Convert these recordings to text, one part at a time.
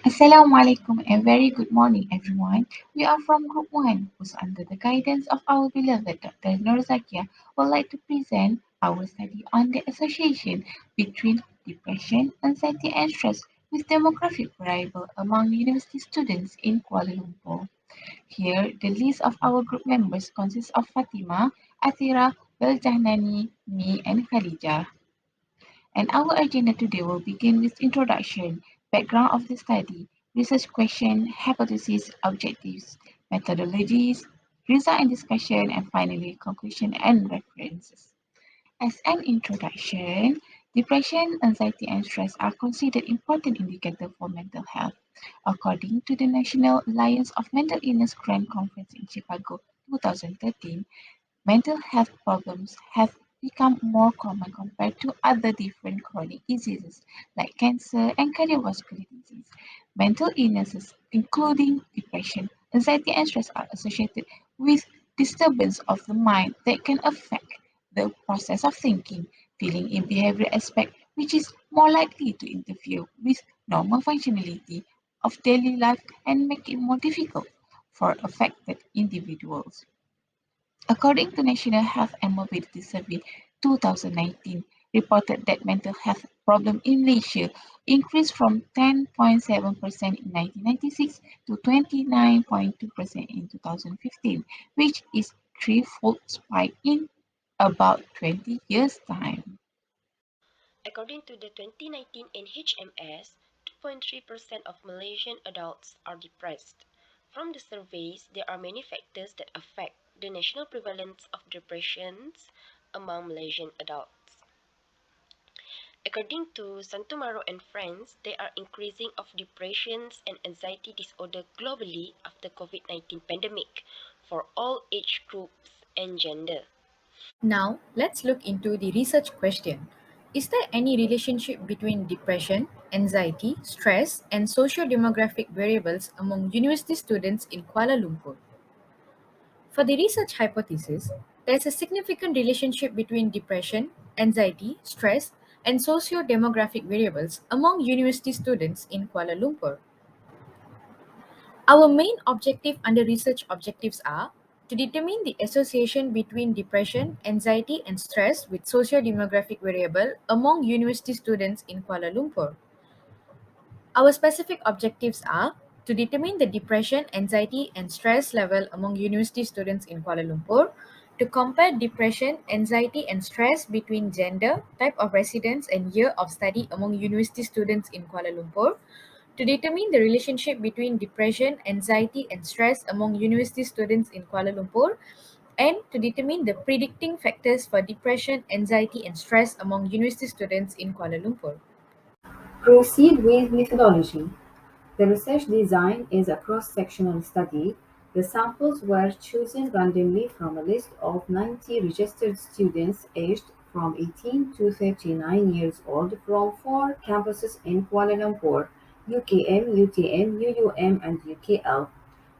Assalamualaikum and very good morning everyone. We are from Group 1 who's under the guidance of our beloved Dr. Nur Zakia would like to present our study on the association between depression, anxiety and stress with demographic variable among university students in Kuala Lumpur. Here, the list of our group members consists of Fatima, Atira, Beljahnani, me and Khadijah. And our agenda today will begin with introduction, background of the study, research question, hypothesis, objectives, methodologies, result and discussion, and finally conclusion and references. As an introduction, depression, anxiety, and stress are considered important indicators for mental health. According to the National Alliance of Mental Illness Grand Conference in Chicago 2013, mental health problems have become more common compared to other different chronic diseases like cancer and cardiovascular disease. Mental illnesses, including depression, anxiety, and stress, are associated with disturbance of the mind that can affect the process of thinking, feeling, and behavioral aspect, which is more likely to interfere with normal functionality of daily life and make it more difficult for affected individuals. According to National Health and Mobility Survey 2019, reported that mental health problems in Malaysia increased from 10.7% in 1996 to 29.2% in 2015, which is threefold spike in about 20 years' time. According to the 2019 NHMS, 2.3% of Malaysian adults are depressed. From the surveys, there are many factors that affect the national prevalence of depressions among Malaysian adults. According to Santomaro and friends, there are increasing of depressions and anxiety disorder globally after COVID-19 pandemic for all age groups and gender. Now, let's look into the research question. Is there any relationship between depression, anxiety, stress, and socio-demographic variables among university students in Kuala Lumpur? For the research hypothesis, there's a significant relationship between depression, anxiety, stress, and socio-demographic variables among university students in Kuala Lumpur. Our main objective under research objectives are to determine the association between depression, anxiety, and stress with socio-demographic variable among university students in Kuala Lumpur. Our specific objectives are to determine the depression, anxiety, and stress level among university students in Kuala Lumpur, to compare depression, anxiety, and stress between gender, type of residence, and year of study among university students in Kuala Lumpur, to determine the relationship between depression, anxiety, and stress among university students in Kuala Lumpur, and to determine the predicting factors for depression, anxiety, and stress among university students in Kuala Lumpur. Proceed with methodology. The research design is a cross-sectional study. The samples were chosen randomly from a list of 90 registered students aged from 18 to 39 years old from four campuses in Kuala Lumpur: UKM, UTM, UUM, and UKL.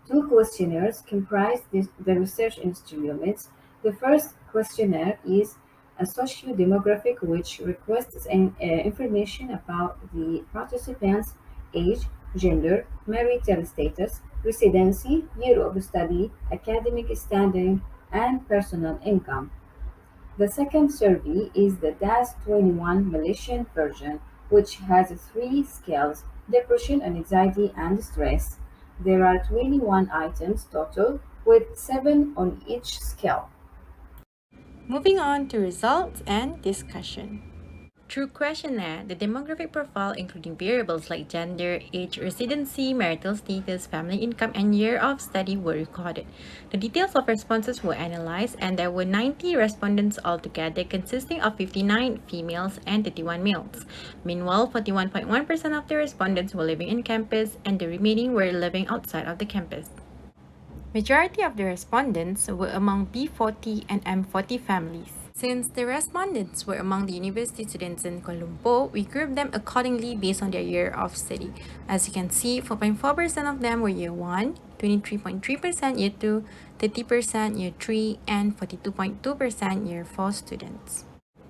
Two questionnaires comprise the research instruments. The first questionnaire is a socio-demographic, which requests information about the participants' age, gender, marital status, residency, year of study, academic standing, and personal income. The second survey is the DASS 21 Malaysian version, which has three scales: depression, anxiety, and stress. There are 21 items total, with 7 on each scale. Moving on to results and discussion. Through questionnaire, the demographic profile, including variables like gender, age, residency, marital status, family income, and year of study, were recorded. The details of responses were analyzed, and there were 90 respondents altogether, consisting of 59 females and 31 males. Meanwhile, 41.1% of the respondents were living in campus, and the remaining were living outside of the campus. Majority of the respondents were among B40 and M40 families. Since the respondents were among the university students in Kuala Lumpur, we grouped them accordingly based on their year of study. As you can see, 4.4% of them were year 1, 23.3% year 2, 30% year 3, and 42.2% year 4 students.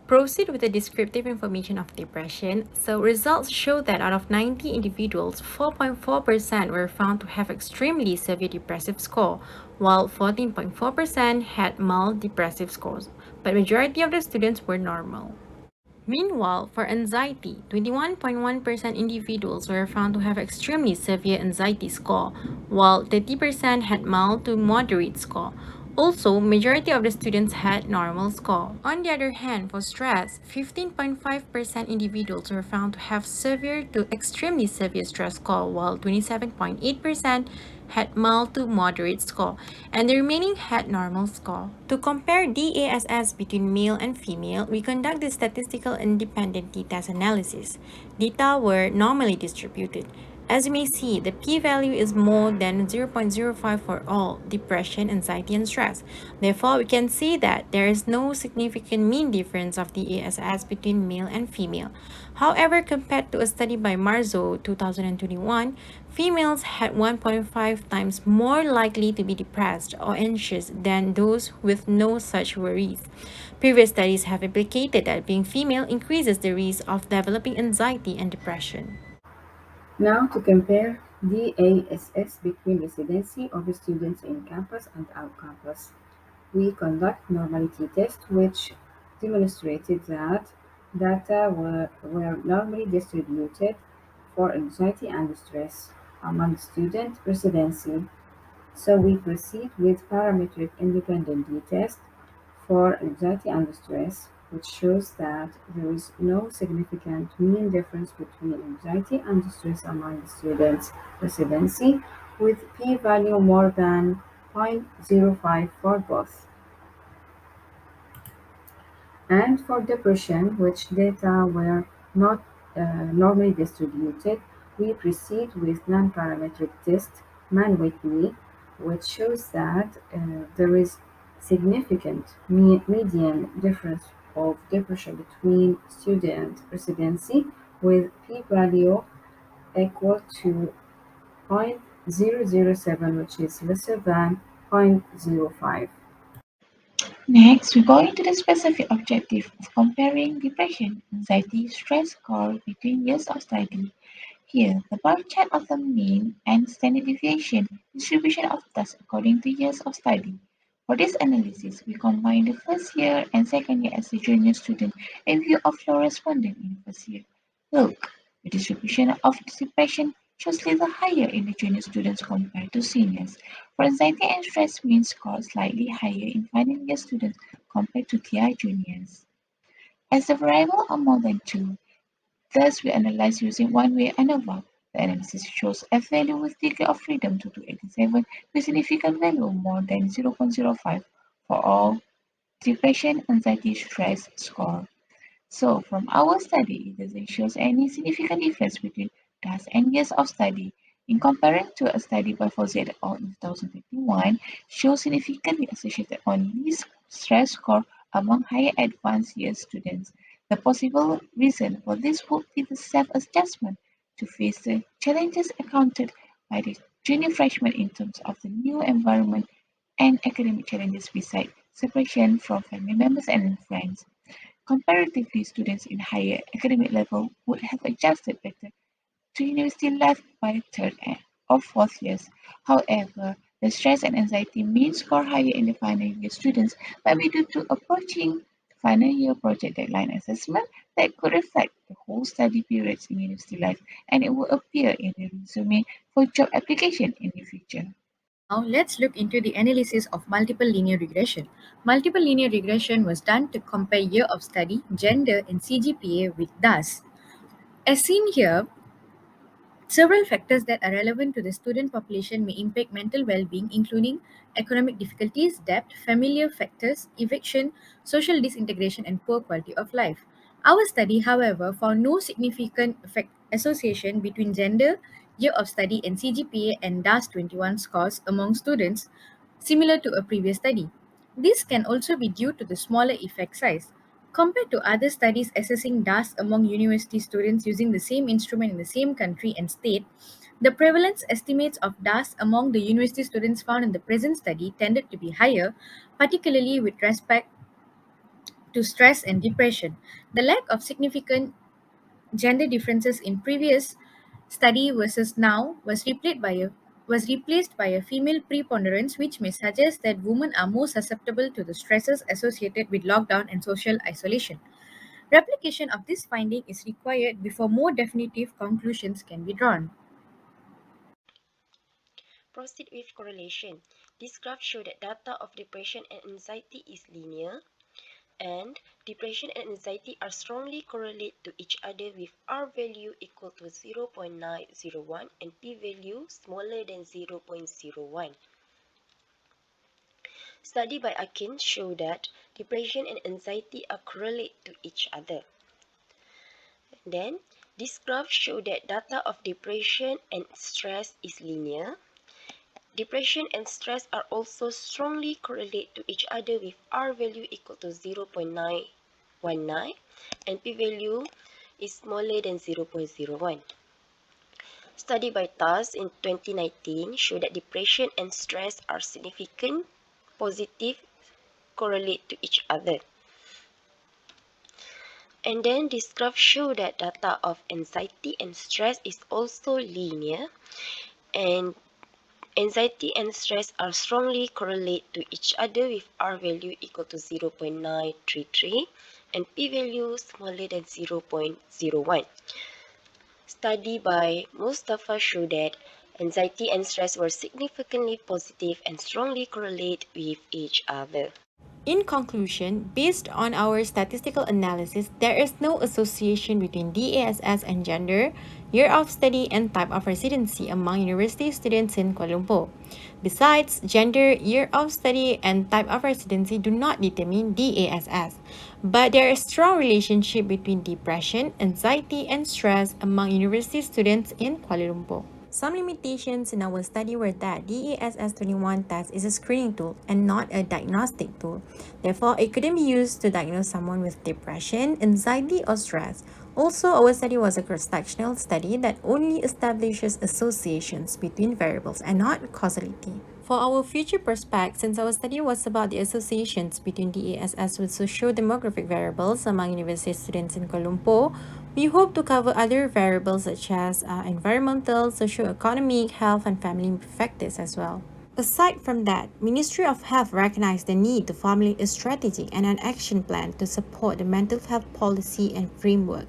proceed with the descriptive information of depression. So results show that out of 90 individuals, 4.4% were found to have extremely severe depressive score, while 14.4% had mild depressive scores, but majority of the students were normal. Meanwhile, for anxiety, 21.1% individuals were found to have extremely severe anxiety score, while 30% had mild to moderate score. Also, majority of the students had normal score. On the other hand, for stress, 15.5% individuals were found to have severe to extremely severe stress score, while 27.8% had mild to moderate score, and the remaining had normal score. To compare DASS between male and female, we conduct the statistical independent t-test analysis. Data were normally distributed. As you may see, the p-value is more than 0.05 for all depression, anxiety, and stress. Therefore, we can see that there is no significant mean difference of the ASS between male and female. However, compared to a study by Marzo 2021, females had 1.5 times more likely to be depressed or anxious than those with no such worries. Previous studies have implicated that being female increases the risk of developing anxiety and depression. Now to compare DASS between residency of students in campus and out campus. We conduct normality tests which demonstrated that data were normally distributed for anxiety and stress among student residency. So we proceed with parametric independent test for anxiety and stress, which shows that there is no significant mean difference between anxiety and stress among students' residency, with p-value more than 0.05 for both. And for depression, which data were not normally distributed, we proceed with non-parametric test Man-Whitney, which shows that there is significant median difference of depression between student residency with p-value equal to 0.007, which is lesser than 0.05. Next, we go into the specific objective of comparing depression, anxiety, stress score between years of study. Here, the bar chart of the mean and standard deviation distribution of tasks according to years of study. For this analysis, we combine the first year and second year as a junior student in view of your respondent in the first year. Look, the distribution of depression shows little higher in the junior students compared to seniors. For anxiety and stress mean score slightly higher in final year students compared to TI juniors. As the variable are more than 2, thus, we analyze using one-way ANOVA. The analysis shows F value with degree of freedom to 287 with significant value more than 0.05 for all depression, anxiety, stress score. So, from our study, it doesn't show any significant difference between DASS and years of study. In comparing to a study by Fawzi et al. In 2021, shows significantly associated only stress score among higher advanced year students. The possible reason for this would be the self-adjustment to face the challenges encountered by the junior freshmen in terms of the new environment and academic challenges beside separation from family members and friends. Comparatively, students in higher academic level would have adjusted better to university life by third or fourth years. However, the stress and anxiety may score higher in the final year students, but due to approaching final year project deadline assessment that could reflect the whole study periods in university life, and it will appear in the resume for job application in the future. Now let's look into the analysis of multiple linear regression. Multiple linear regression was done to compare year of study, gender, and CGPA with DAS. As seen here, several factors that are relevant to the student population may impact mental well-being, including economic difficulties, debt, familiar factors, eviction, social disintegration, and poor quality of life. Our study, however, found no significant association between gender, year of study, and CGPA and DAS 21 scores among students, similar to a previous study. This can also be due to the smaller effect size. Compared to other studies assessing DAS among university students using the same instrument in the same country and state, the prevalence estimates of DAS among the university students found in the present study tended to be higher, particularly with respect to stress and depression. The lack of significant gender differences in previous study versus now was replaced by a female preponderance, which may suggest that women are more susceptible to the stresses associated with lockdown and social isolation. Replication of this finding is required before more definitive conclusions can be drawn. Proceed with correlation. This graph shows that data of depression and anxiety is linear, and depression and anxiety are strongly correlated to each other with R value equal to 0.901 and P value smaller than 0.01. Study by Akin show that depression and anxiety are correlated to each other. Then, this graph shows that data of depression and stress is linear. Depression and stress are also strongly correlated to each other with R value equal to 0.919 and P value is smaller than 0.01. Study by DASS in 2019 showed that depression and stress are significant positive correlate to each other. And then this graph shows that data of anxiety and stress is also linear, and anxiety and stress are strongly correlated to each other with R value equal to 0.933 and P value smaller than 0.01. Study by Mustafa showed that anxiety and stress were significantly positive and strongly correlate with each other. In conclusion, based on our statistical analysis, there is no association between DASS and gender, year of study, and type of residency among university students in Kuala Lumpur. Besides, gender, year of study, and type of residency do not determine DASS, but there is a strong relationship between depression, anxiety, and stress among university students in Kuala Lumpur. Some limitations in our study were that DASS 21 test is a screening tool and not a diagnostic tool. Therefore, it couldn't be used to diagnose someone with depression, anxiety, or stress. Also, our study was a cross-sectional study that only establishes associations between variables and not causality. For our future prospects, since our study was about the associations between DASS with socio-demographic variables among university students in Kuala Lumpur, we hope to cover other variables such as environmental, socio-economic, health, and family factors as well. Aside from that, Ministry of Health recognized the need to formulate a strategy and an action plan to support the mental health policy and framework.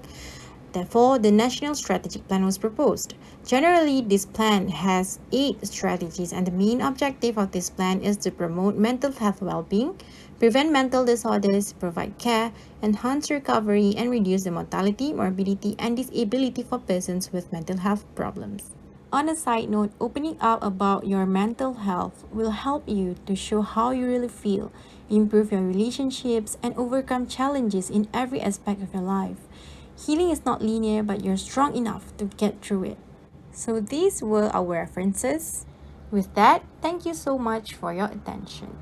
Therefore, the National Strategic Plan was proposed. Generally, this plan has 8 strategies, and the main objective of this plan is to promote mental health well-being, prevent mental disorders, provide care, enhance recovery, and reduce the mortality, morbidity, and disability for persons with mental health problems. On a side note, opening up about your mental health will help you to show how you really feel, improve your relationships, and overcome challenges in every aspect of your life. Healing is not linear, but you're strong enough to get through it. So these were our references. With that, thank you so much for your attention.